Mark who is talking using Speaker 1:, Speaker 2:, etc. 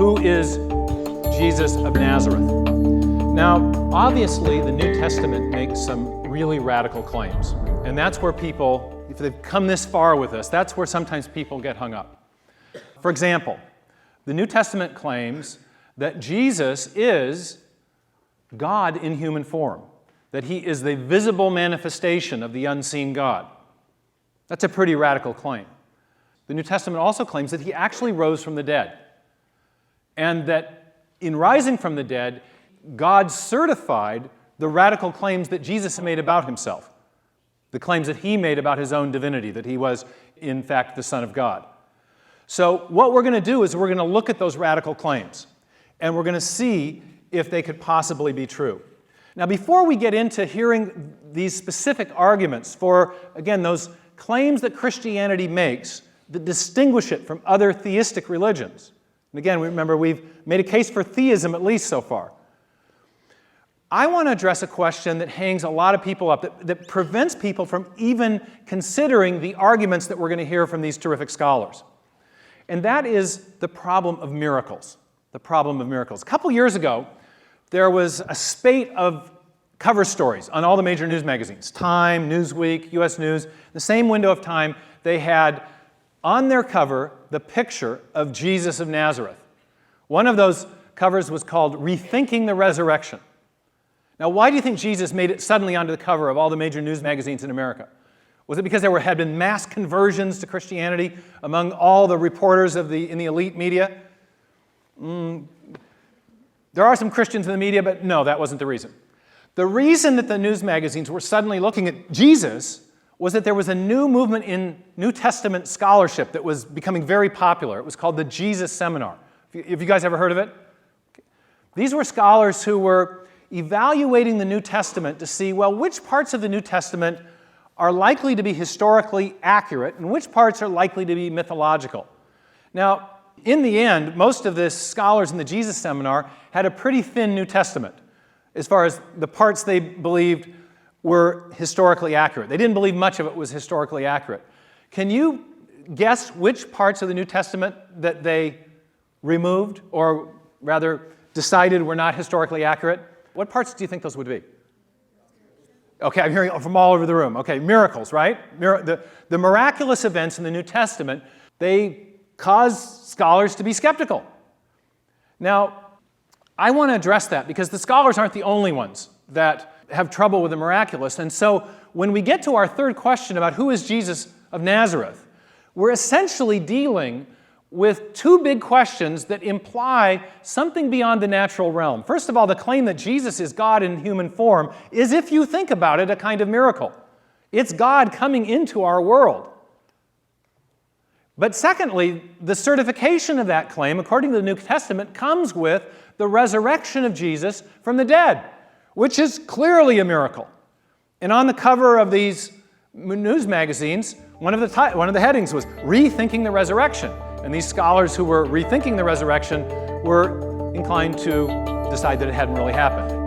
Speaker 1: Who is Jesus of Nazareth? Now, obviously, the New Testament makes some really radical claims. And that's where people, if they've come this far with us, that's where sometimes people get hung up. For example, the New Testament claims that Jesus is God in human form, that he is the visible manifestation of the unseen God. That's a pretty radical claim. The New Testament also claims that he actually rose from the dead, and that in rising from the dead, God certified the radical claims that Jesus made about himself, the claims that he made about his own divinity, that he was, in fact, the Son of God. So what we're going to do is we're going to look at those radical claims, and we're going to see if they could possibly be true. Now, before we get into hearing these specific arguments for, again, those claims that Christianity makes that distinguish it from other theistic religions, and again, remember, we've made a case for theism at least so far. I want to address a question that hangs a lot of people up, that prevents people from even considering the arguments that we're going to hear from these terrific scholars. And that is the problem of miracles. The problem of miracles. A couple years ago, there was a spate of cover stories on all the major news magazines. Time, Newsweek, U.S. News. The same window of time, they had on their cover the picture of Jesus of Nazareth. One of those covers was called Rethinking the Resurrection. Now, why do you think Jesus made it suddenly onto the cover of all the major news magazines in America? Was it because there had been mass conversions to Christianity among all the reporters in the elite media? There are some Christians in the media, but no, that wasn't the reason. The reason that the news magazines were suddenly looking at Jesus was that there was a new movement in New Testament scholarship that was becoming very popular. It was called the Jesus Seminar. Have you guys ever heard of it? These were scholars who were evaluating the New Testament to see, well, which parts of the New Testament are likely to be historically accurate and which parts are likely to be mythological. Now, in the end, most of the scholars in the Jesus Seminar had a pretty thin New Testament as far as the parts they believed were historically accurate. They didn't believe much of it was historically accurate. Can you guess which parts of the New Testament that they removed, or rather decided were not historically accurate? What parts do you think those would be? Okay, I'm hearing from all over the room. Okay, miracles, right? The miraculous events in the New Testament, they cause scholars to be skeptical. Now, I want to address that because the scholars aren't the only ones that have trouble with the miraculous. And so when we get to our third question about who is Jesus of Nazareth, we're essentially dealing with two big questions that imply something beyond the natural realm. First of all, the claim that Jesus is God in human form is, if you think about it, a kind of miracle. It's God coming into our world. But secondly, the certification of that claim, according to the New Testament, comes with the resurrection of Jesus from the dead, which is clearly a miracle. And on the cover of these news magazines, one of the headings was Rethinking the Resurrection. And these scholars who were rethinking the resurrection were inclined to decide that it hadn't really happened.